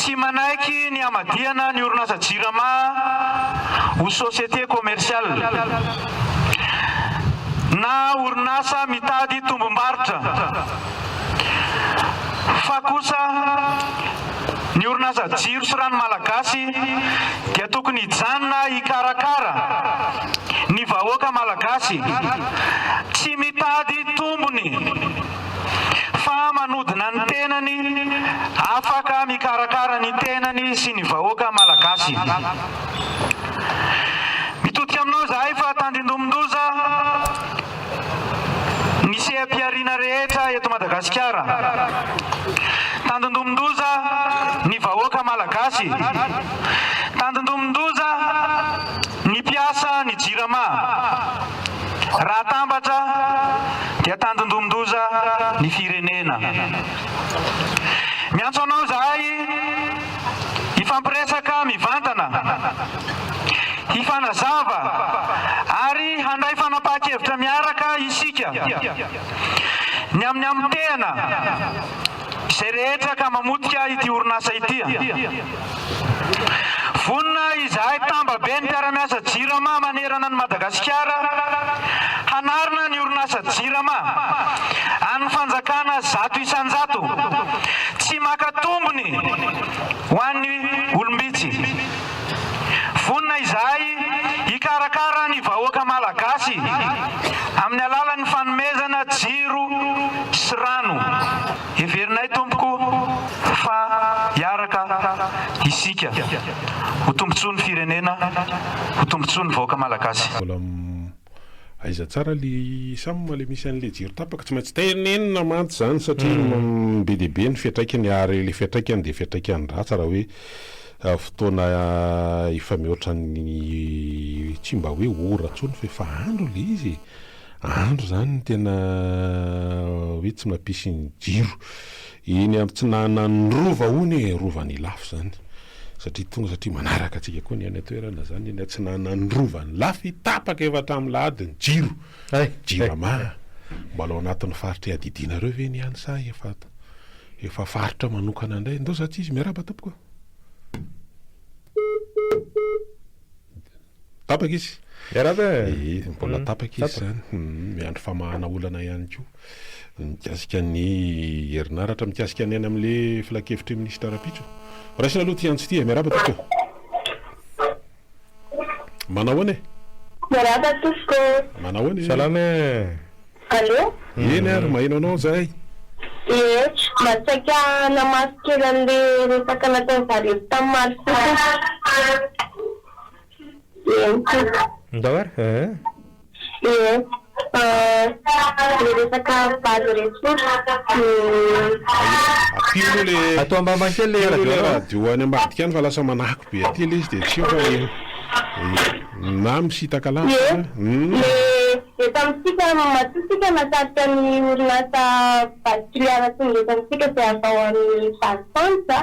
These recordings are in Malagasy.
tsy manaiky ny amadiana ny orinasa Jirama ho société commerciale na orinasa mitady tombom-barotra fa kosa ny orinasa jiro sy rano malagasy dia tokony hijanona hikarakara ny vahoaka malagasy tsy mitady tombony fa manodina ny tenany afaka mikarakara ny tenany sy ny vahoaka malagasy. Mitodika aminao zahay fa tandindomindoza ny seha-piariana rehetra eto Madagasikara, tandindomindoza ny vahoaka malagasy, tandindomindoza ny mpiasa ny Jirama. Raha tambatra dia tandindomindoza ny firenena. Miantso anao zahay hifampiresaka mivantana, hifanazava ary handray fanapahan-kevitra miaraka isika ny amin'ny amtena izay rehetra ka mamotika ity orinasa ity. Vonina izahay tambabe ny mpiara-miasa Jirama manerana ny Madagasikara hanarina ny orinasa Jirama amin'ny fanjakana 100 isan-jato tsy maka tombony ho an'ny olombitsy. Vonina izahay hikarakara ny vahoaka malagasy amin'ny alalan'ny fanomezana jiro sy rano. Heverinay tompoko fa hiaraka isika ho tombontsoa ny firenena, ho tombontsoa ny vahoaka malagasy. Aiza tsara le samy male misy an'le jiro tapaka tsy maintsy tenenina mantsy zany satria be dehibe ny fiatraikany ary le fiatraikany dia fiatraikany ratsy raha hoe fotoana efa mihoatra ny tsy mba hoe ora ntsony fa efa andro le izy, andro zany tena hoe tsy mampisy ny jiro iny amin'ny tsy nananrova hony rovany lafo zany satria tonga satria manaraka atsika koa ny any toerana zany iny tsy nananrova ny lafo tapaka efa hatramin'ny lahady ny jiro Jirama mbalao anatin'ny faritra adidinareo ve ny any sa efa faritra manokana indray ndao satria izy miaraba tompoko tapaka izy miaraba mbola tapaka izy zany miandro famahana olana ihany koa mikasika ny herinaratra mikasika ny any amin'le filakevitry ministra Rapitro. Raisina aloha ty antsy ty miaraba tompoko manao ane miaraba tompoko manao ane salama allo eny ary maheno anao zahay matsaika namasokely an'le resaka nataony zareo tamin'ny ndao ary resaka base ressource apilo le atao ambambankely le radio any ambadika any fa lasa manako be aty le izy dia tsy fa na misitaka lavitra le tamintsika matsosika nasarika ny orinasa particuliara tonga eto amintsika dia atao amin'ny fasansa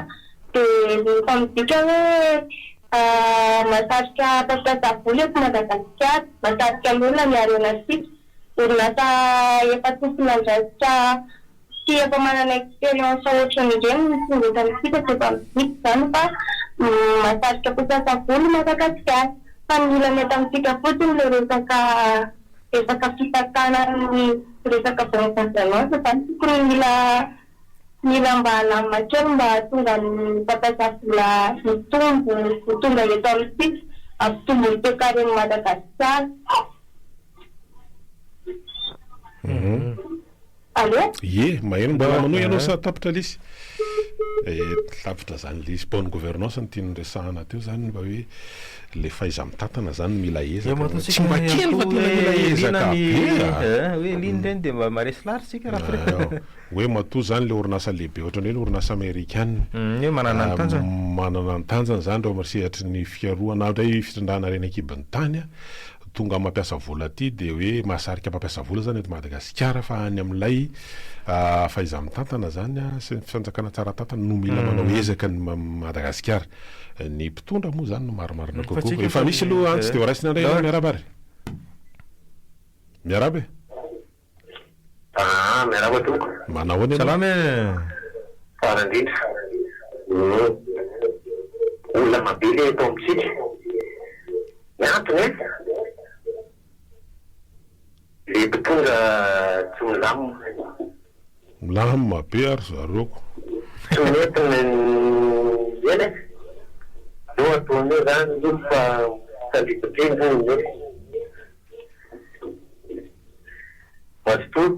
dia tamitsika hoe masarika mpampiasa vola eto Madagasikara, masarika lona miaro anasika orinasa efa tompona andrasika sy efa manana expérience ohatrany ireny tonga eto amintsika sy efa mizika zany fa masarika mpampiasa vola Madagasikara fa ny ilana eto amintsika fotsiny le resaka fitakana ny resaka branche fa tokony mila mba halamina kely mba tonga ny mpampiasa vola mitombo tonga eto amintsika ampitombo ny toe-karen'ny Madagasikara. Allo? Ye, maheno mba manao ianao sa tapitra lisy tapitra zany lisy bonne gouvernance ny tiany resahana teo zany mba hoe le faiza mitantana zany mila ezaka tsy mba kely fa tena mila ezaka hoe liny reny dia mba maresy lary sika raha hoe matoa zany le orinasa lehibe ohatrany hoe orinasa amerikana hoe manana ny tanjany zany reo marisehatry ny fiaroana ndray fitondrana reny akibany tany tonga mampiasa vola aty dia hoe mahasarika mampiasa vola zany eto Madagasikara fa any amin'ilay faiza mitantana zany sy ny fisanjakana tsara tantana no mila manao ezaka ny Madagasikara ny mpitondra moa zany no maromarona kokoa efa misy aloha antsy dia raisina indray miaraba ary miaraba miaraba tompoko manao any salama farandrindra drama be ilay eto amintsika. Ny antony le mpitondra tsy milamina be ary zaroko. Tsy metiny eny no ataony eo zany io fa saliboteny io mazotoa.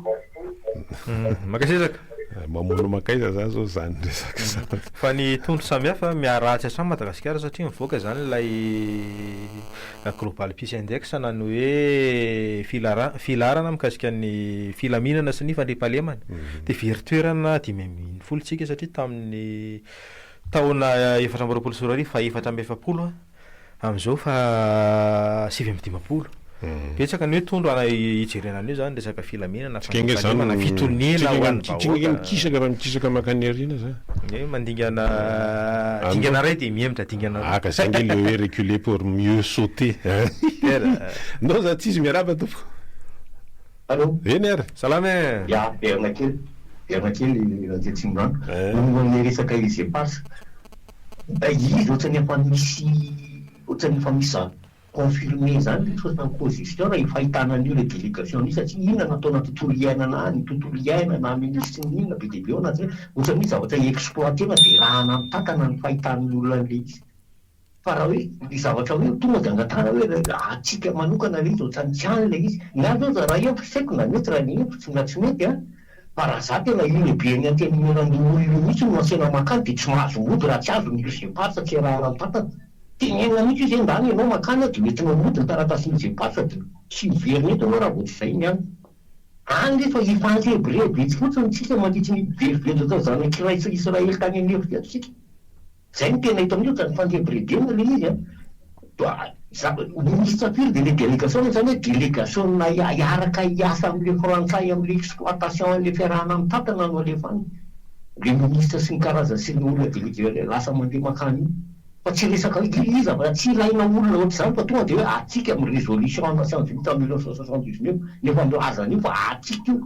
Makasezaka. Mamono makaiza zany zao zany resaka zany. Fa ny tondro samihafa miaratsy hatrany Madagasikara satria mivoaka zany ilay Global Peace Index na ny hoe filarana mikasika ny filaminana sy ny fandriampahalemana. Dia very toerana 510 tsika satria tamin'ny taona 2024 fa 440 amin'izao fa 510. Betsaka ny hoe tondro hijerena an'io zany resaka filaminana fandriampahalemana fitoniana ho an'ny vahoaka. Mikisaka raha mikisaka makany ariana zany. Mandingana dingana ray dia mihemitra dingana. Aka zany le hoe reculer pour mieux sauter. Non za tsisy miaraba tompo. Allô? Eny ary. Salama. Ya, verina kely raha Tsimbrano. Ny resaka izy pasa. Izy ohatrany efa misy confirmé zany le sorte en position raha fahitana an'io le délégation io satria inona nataona tontolo iainana ny tontolo iaina na ministre ny inona be dia be ao anaty ohatrany hoe zavatra exploitena dia raha anamitantana ny fahitan'ny olona an'le izy. Fa raha hoe ny zavatra hoe tonga dia angatana hoe atsika manokana le izy ohatrany tsy any le izy. Ny andro zao raha hevitra saiko na mety raha ny hevitra tsy mety fa raha za tena io lehibe ny antenimionan'ny olona mihitsy no asena makany dia tsy mahazo mody raha tsy azo ny usepasa tsy raha anamitantana. Tenena mihitsy izy endany ianao makana dia mety mamody ny taratasin'ny usepasa dia tsy miverina eto anao raha ohatry izay ny any. Any rehefa ifanjebire betsy fotsiny tsika mandritry ny verivery zao zany ankiray Israely tany an'efitra atsika. Zay no tena hita amin'io zany fanjebire-dena le izy ministre firy dia le délégation zany hoe délégation hiaraka hiasa amin'le frantsay amin'le exploitation an'le fiarahana amin'ny tantana no alefany. Le ministre sy ny karazana sy ny olona délégué lasa mandeha makany iny. Fa tsy resaka izy tsy ilaina olona ohatr'izany fa tonga dia hoe atsika amin'ny résolution Nations Unies tamin'ny 1979 nefa milaza an'io fa atsika io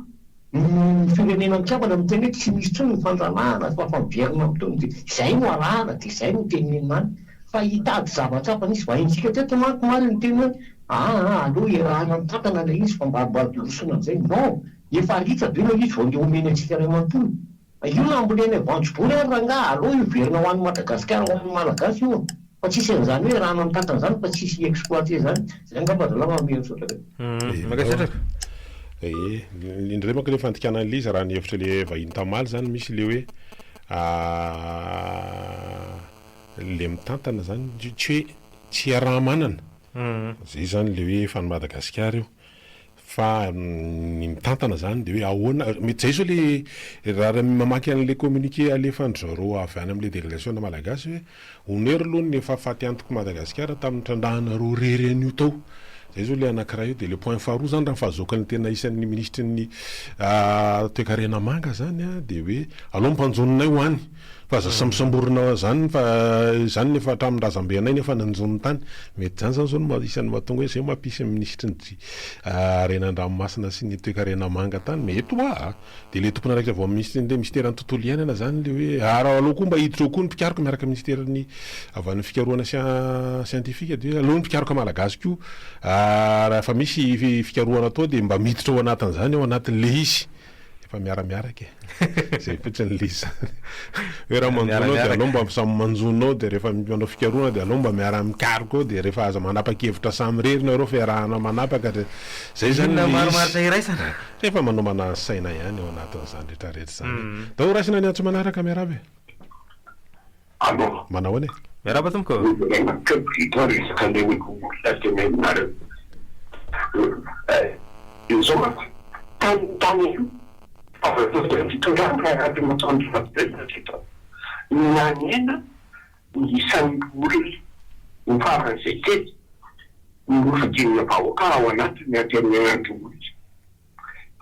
ny firenena mikavana miteny hoe tsy misy tsony ny fanjanahana fa fampiverina amin'itony dia izay no arahana dia izay no tenenany. Fa hitady zavatra hafa nisy vahintsika teto manko marina ny teny hoe aloha iarahana amin'ny tantana ilay izy fa mbaribariborosona amin'izay. Non, efa alitra be ilay izy vao ndeha omeny antsika ray manontolo. Io nambolena vanjobory ary rangaha aloha iverina ho an'ny Madagasikara ho an'ny Malagasy io. Fa tsisy an'izany hoe rahana amin'ny tantana zany fa tsisy exploité zany. Zay angamba zalama miheritsotra Makasatra. Indray manko le fantikana an'ilay izy raha ny hevitra le vahiny tamaly zany misy le hoe le mitantana zany tsy hoe tsy araha manana. Zay zany le hoe fa ny Madagasikara io. Fa ny mitantana zany dia hoe ahoana mety zay zao le raha mamaky an'le communiqué alefandry zareo avy any amin'le délégation na malagasy hoe onery aloha ny efa faty antoko Madagasikara tamin'ny trandrahana roa rery an'io tao. Zay zao le anankiray io dia le point faharoa zany raha fahazokany tena isan'ny ministre ny toe-karena manga zany dia hoe alao mimpanjononay ho any. Fa za samborina zany fa zany nefa hatramin'ny razambenay nefa nanjony tany mety zany zany zao no isan'ny mahatonga hoe zay mampisy ministre ny renan-dranomasina sy ny toe-karena manga tany mety dia le tompona raika vao ministère ny tontolo iainana zany le hoe raha aloha koa mba hiditra eo koa ny mpikaroko miaraka ministère ny avy any fikarohana scientifique dia aloha ny mpikaroko malagasy koa raha fa misy fikarohana atao dia mba miditra ao anatin'izany ao anatin'le izy efa miaramiaraka zay fotsiny le izy hoe raha manjonao dia alao mba samy manjonao dia rehefa manao fikarohana dia alao mba miara-mikaroko dia rehefa aza manapa-kevitra samy rery nareo fiarahana manapaka zay zany maromaritra iraisana rehefa manomana saina ihany ao anatin'izany rehetrarehetra zany dao raisina ny antso manaraka miaraba manao any miaraba tomko nanena isan'ny olona ny faran'izay kely ny fidinina vahoaka ao anatiny antenenandro olona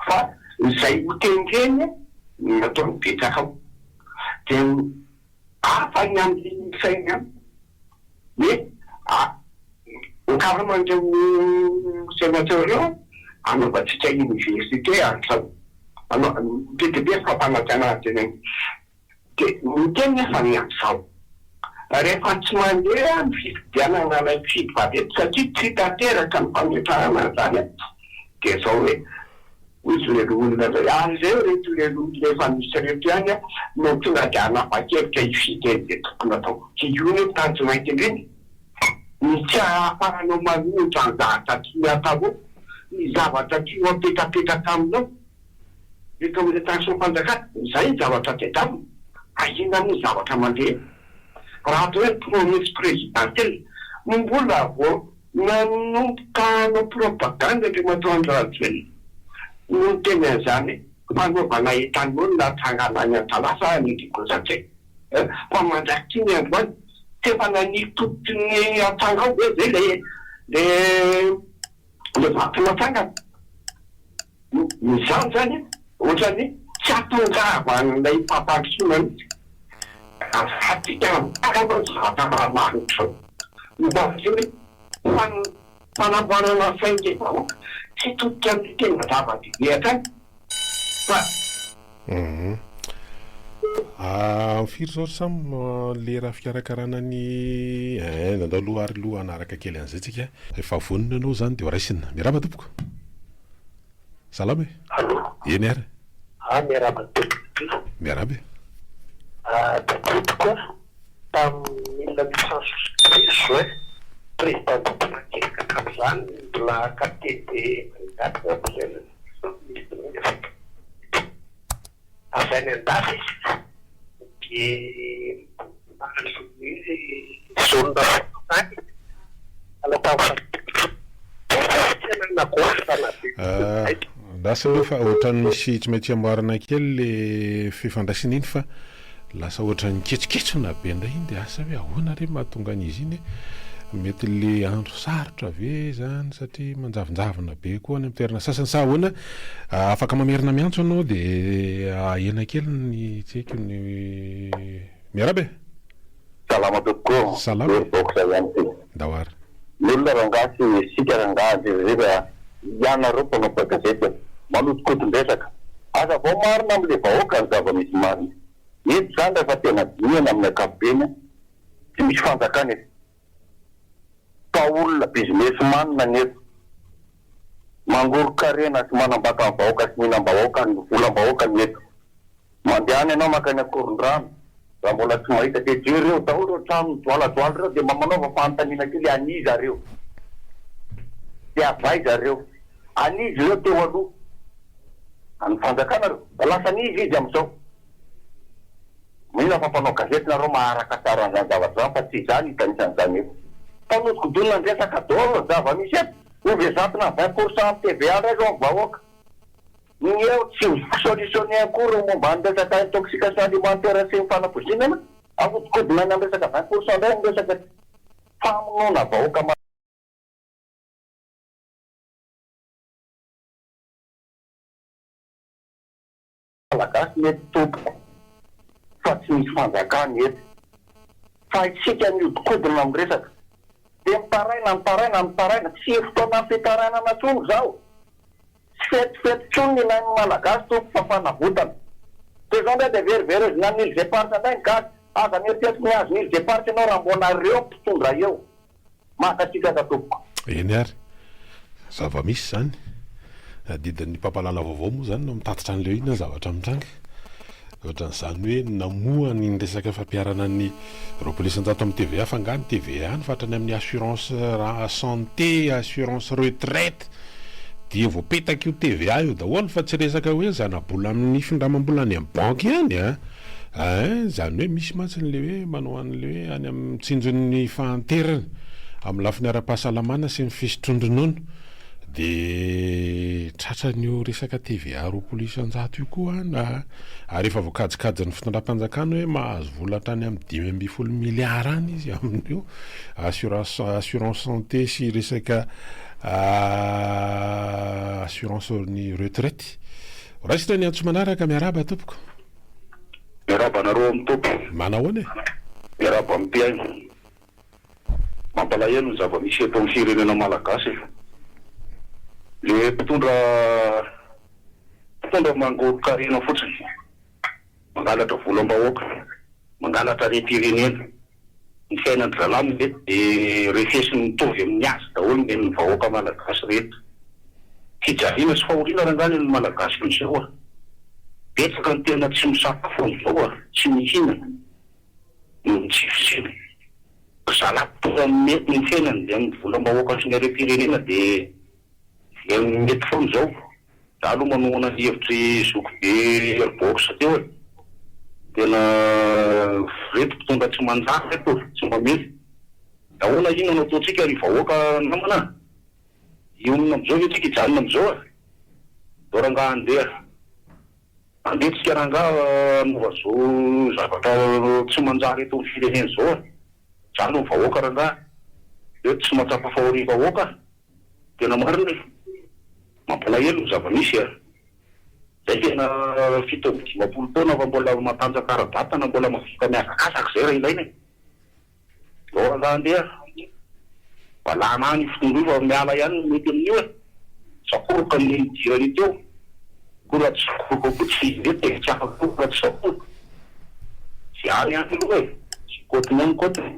fa izay hotengeny nataony betsaka ao dia afany amin'ny sainy any hoe okaramandreo sénateur eo anaovantsika université antrao be dia be fampanajana teneny dia ny teny nefa ny amin'izao rehefa tsy mandeha ny fifidianana ilay mpifidy vaventy satria tsy tanteraka ny fametrahana zany dia zao hoe izy le olona zay ary zay reto le efa misy reto ihany a no tonga dia anapa-kevitra hifidy eny dia tokony atao tsy io tany tsy mainty indreny ny tsy ahafahanao manohitra ny zavatra tsy atao ny zavatra tsy apetrapetraka aminao rehefa hoe tanso fanjakana izay ny zavatra tedamina ahina ny zavatra mandeha raha atao hoe promesse présidentielle mbola vo nanomboka no propagande le matonandro rahatsy no teny an'izany fanaovana etanolona tsanganany an-talasa nydiko satria fa mandraky ny androany tefa nanitotry ny atsangao hoe zay le vaty matsangana izany zany ohatrany tsy atongava n'ilay fampandrosoana mihitsy atika akao zavatra maramaritra mba hoe fanamboarana saingy tsy totika amin'ny tena zava-dehibe fa firy zao samy lera fikarakarana ny nandao aloha ary loha anaraka kely an'izay tsika efa vonina anao zany dia horaisina miaraba tompoko salama e eny ary miaraba e tatotiko tamin'ny 1960 juin président diplomatique kamin'izany mbola katety avainy an-dafy dia zona fototany lasa hoe fa ohatrany misy tsy maintsy amboarina kely le fifandraisina iny fa lasa ohatrany ketsiketsona be indray iny dia asa hoe ahoana re mahatonga an'izy iny mety le andro sarotra ve zany satria manjavonjavona be koa any amin'ny toerana sasany sa ahoana afaka mamerina miantso anao dia ahena kely ny tseko ny miaraba e salama tokoa salama boksa ihany ty dahoary ny olona rangasy sika rangasy zay ianareo mpanao gazety manotokoton-dresaka aza vao marina amin'le vahoaka ny zava-misy marina eto zany rehefa tena diniana amin'ny ankapobeny tsy misy fanjakana eto fa olona business manina ny eto mangoro-karena sy manambaka ny vahoaka sy mihinam-bahoaka ny volam-bahoaka ny eto mandehany ianao makany akoron-drano raha mbola tsy mahita dia jereo daholo reo trano doaladoala reo dia manaova fanontaniana kely aniza reo dia avay zareo anizy reo teo aloha any fanjakana reo lasa anizy izy amin'izao mihina fa mpanao gazety nareo maharaka tsara an'izany zavatra zany fa tsy izany hitanisan'izany eto mpanotikodolona ny resaka dolo zava-misy eto ovezatina 20% TVA ndray zao vahoaka ny eo tsy solutionné akory momba ny resaka intoxication alimentaire sy mifanapozinana ahotikodina any amin'ny resaka 20% ndray ny resaka famonoana vahoaka malagasy mety tompoko fa tsy misy fanjakany eto fa isika miodikodina amin'ny resaka dia mitaraina tsy fotoana fitarainana tsony zao tsy fetifety tsony ny ilain'ny malagasy tompo fa fanavotana dia zao ndray dia verivery na nily zeparitra ndray ny gasy aza mieritesy ny azo nily zeparitra ianao raha mbona reo mpitondra eo makatsika ka tompoko eny ary zava-misy zany didin'ny mpampalala vaovao moa zany no mitatitra an'leo iny na zavatra mitranga ohatran'izany hoe namohany ny resaka fampiarana ny roapolo-isan-jato amin'ny TVA fa nga ny TVA ny fatrany amin'ny assurance santé assurance retraite dia voapetaka io TVA io daholo fa tsy resaka hoe zanabola amin'ny findramam-bola any amin'ny banky ihany zany hoe misy matsiny le hoe manao an'le hoe any amin'ny tsinjon'ny fahanterana amin'ny lafiny ara-pahasalamana sy ny fisotrondronono dia tratran'io resaka TVA roapolo isan-jato io koa ary efa voakajikajy ny fitondram-panjakana hoe mahazo vola hatrany amin'ny 5 miliara any izy amin'io assurance santé sy resaka assurance ny retraite raisitra ny antso manaraka miaraba tompoko miaraba nareo amin'ny tompo manao any miaraba amin'ny mpiaino mampalahelo ny zava-misy eto amin'ny firenena malagasy le mpitondra mangoro-karena fotsiny, mangalatra volam-bahoaka, mangalatra repirenena, ny fiainany zalamy mety dia refesiny mitovy amin'ny azy daholo ny vahoaka malagasy rehetra. Fijaliana sy fahoriana rangany ny malagasy izao a. Betsaka ny tena tsy misakafo amin'izao a, tsy mihinana, no tsifitsiny. Zalatora mety ny fiainany dia volam-bahoaka sy ny harem-pirenena dia mety foana izao. Za aloha manohana ny hevitry zoko be Box teo e. Tena reto mpitondra tsy manjary reto, tsy mamely. Ahoana iny no ataontsika ry vahoaka namana? Io amin'izao io tsika hijanona amin'izao a. Dao rangaha andeha. Andetsika rangaha nova zao zavatra tsy manjary eto amin'ny firenena izao a. Zany ny vahoaka rangaha. Eo tsy mahatsapa fahoriana vahoaka. Tena marina e. Mampalahelo ny zava-misy a. Zay tena 7-10 taona fa mbola matanjaka ara-batana, mbola mahavita miazakazaka zay raha ilaina e. Dao rangaha andeha. Valana any fitondro fa miala ihany no mety amin'io e. Sakoroka ny dirany teo. Koa tsy sakoroka koa tsy mety tsy afaka koa tsy sakoroka. Tsy any ihany aloha e. Tsy kotiny ihany kotiny.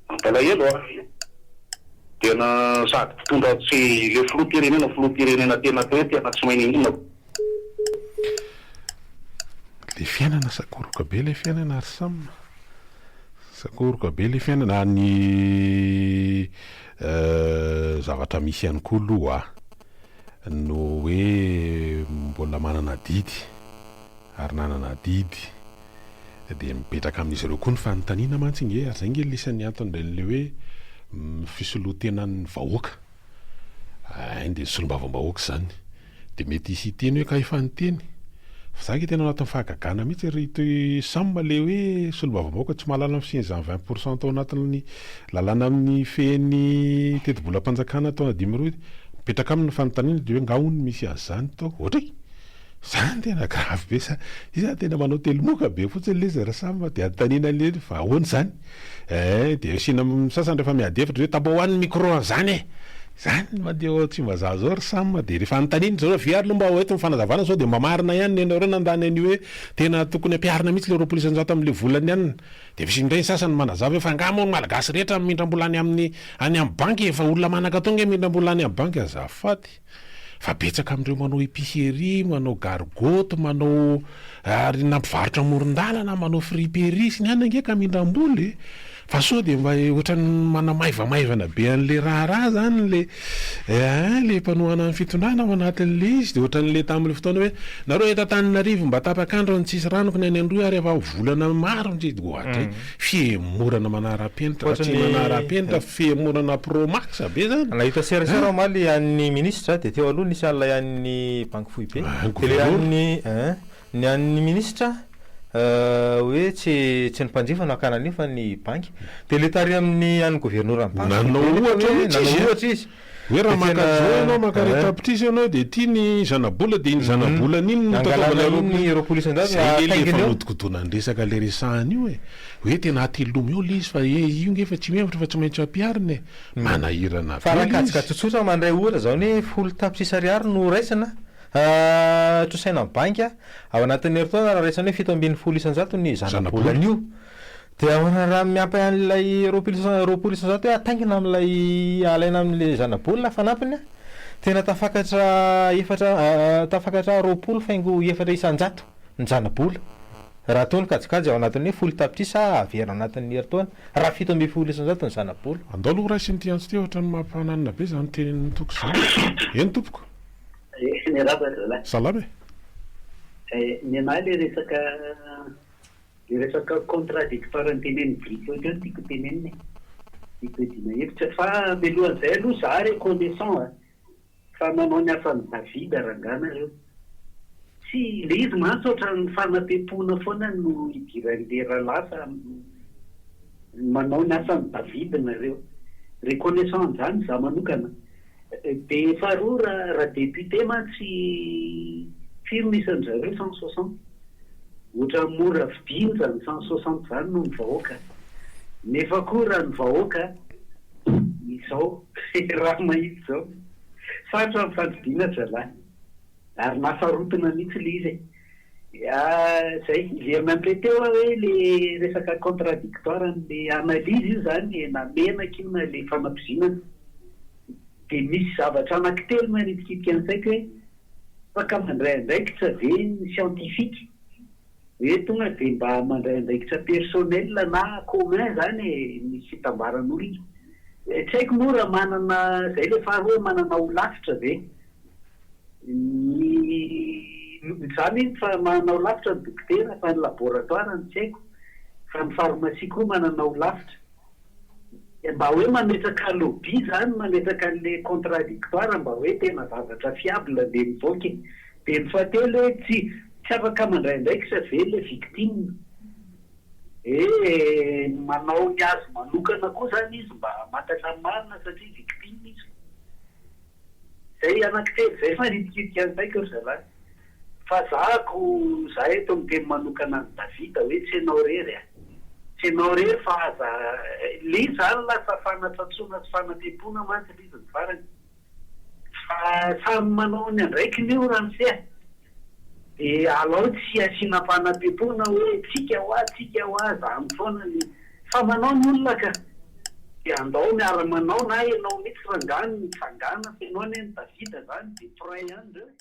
Mampalahelo a. Tena sady mpitondra tsy le filoham-pirenena tena tsy mahay ninona. Le fiainana sakoroka be le fiainana ary samina. Sakoroka be le fiainana ny zavatra misy ihany koa aloha no hoe mbola manana didy ary nanana didy dia mipetraka amin'izy ireo koa ny fanontaniana mantsy nge ary zay nge lisan'ny antony le hoe fisolotenan'ny vahoaka dia solombavambahoaka zany dia mety hisy teny hoe ka efa nyteny Zaki tena anatin'ny fahagagana mihitsy ry samma le hoe solombavambahoaka tsy mahalala fisin'izany 20% tao anatin'ny lalàna amin'ny fehiny teti-bolam-panjakana taona 2020 mipetraka amin'ny fanontaniana dia hoe ngaony misy azy zany tao ohatra zany tena grave be sa iza tena manao telomoka be fotsiny le zara samma dia antaniana le fa ahoana zany dia sina sasany rehefa miady hevitra hoe tabahoan'ny micro zany zany mandeha tsy mazah zao ry samma dia rehefa anontaniana zao very mba hoeto mifanazavana zao dia mba marina ihany ny anao reo nandany any hoe tena tokony ampiarina mihitsy le roapolo-isanjato amin'le volany ihany dia fisy indray sasany manazava fa nga moa malagasy rehetra mindram-bola any amin'ny banky efa olona manaka tao nge mindram-bola any amin'ny banky azafady fa betsaka amin'ireo manao épicerie, manao gargote, manao ary nampivarotra amoron-dalana, manao friperie sy ny anana nge ka mindram-bola fa sao dia mba ohatrany manamaivamaivana be an'le raha zany le mpanohana ny fitondrana ao anatin'le izy dia ohatran'le tamin'le fotoana hoe nareo eto Antananarivo mba tapakandro ny tsisy ranoko ny any Androy ary efa volana maro ohatra fiemorana manara-penitra tsy manara-penitra fiemorana promax be zany nahita serasera maly an'ny ministra dia teo aloha nisy alina an'ny banky fohibe dia ny an'ny ministra hoe tsy ny mpanjifa nakana nefa ny banky dia le tary amin'ny an'ny gouverneura ohatra izy hoe raha makazao ianao makaretapitrisy ianao dia tia ny zanabola dia iny zanabolana iny notataovan'ny roapolo-isanjato resaka le resahany io hoe tena atelomy eo le izy fa io nge fa tsy mihevitra fa tsy maintsy ampiariny manahirana fa raha katsika tsotsotra mandray ohatra zao ny 10 tapitrisa ariary no raisana trosaina amin'ny banky ao anatin'ny heritaona raha raisana hoe 7-10 ny zanabolany io dia raha miampy an'ilay roapolo isanjato hoe ataingina amin'ilay alaina amin'ilay zanabolana fanampiny tena tafakatra roapolo faingo efatra isanjato ny zanabola raha ataony kajikajy ao anatin'ny hoe 10 tapitrisa avera anatin'ny heritaona raha 7-10 isanjato ny zanabola andao aloha raisiny ty antsy ty ohatrany mampananina be zany tenin'ny toko eny tompoko salama ny anahy le resaka contradictoire ny teneniny griko eo tiako tenenina tiako dina hevitra fa mialohan'izay aloha za reconnaissant fa manao ny asan'ny David arangana reo tsy le izy mantsy ohatrany fanampem-pona foana no idiran'le rahalasa manao ny asan'ny David nareo reconnaissant an'izany za manokana dia faharoa raha député mantsy firme isan'izareo 160 ohatra mora vidiana zany 160 zany no ny vahoaka nefa koa raha ny vahoaka izao raha mahitsy zao sarotra ny fanidiana zalahy ary nafarotana mihitsy le izy Zay le mampiray teo hoe le resaka contradictoire am'le analyse io zany namenaka io na le fanampizinana de misy zavatra anankitelo manitikitika an'saiko hoe faka mandray andraikitra ve ny scientifique hoe tonga de mba mandray andraikitra personnel na commun zany misy fitambaran'olona tsy haiko moa raha manana zay le faharoa manana ho lavitra ve zany fa manana ho lavitra ny dokotera fa ny laboratoire ny tsy haiko fa ny pharmacie koa manana ho lavitra mba hoe mametraka lobby zany mametraka an'le contradictoire mba hoe tena zavatra fiable le mivoaka de ny fahatelo hoe tsy afaka mandray andraikitra ve le victime manao ny azy manokana koa zany izy mba matatra marina satria victime izy zay anankitelo zay fa nitikitika an'saiko ry zalahy fa zahako za eto amin'ny teny manokana ny davida hoe tsy anao rery tsy anao rery fa aza le zany lasa fanatsatsona sy fanatepona mantsy lizy ny farany fa samy manao ny andraiky nio ramose de alao tsy asiana fanatepona hoe tsika ho zany foana ny fa manao ny olona ka de andao miara-manao na ianao mihitsy rangany mitsangana fianao ny davida zany de pray any reo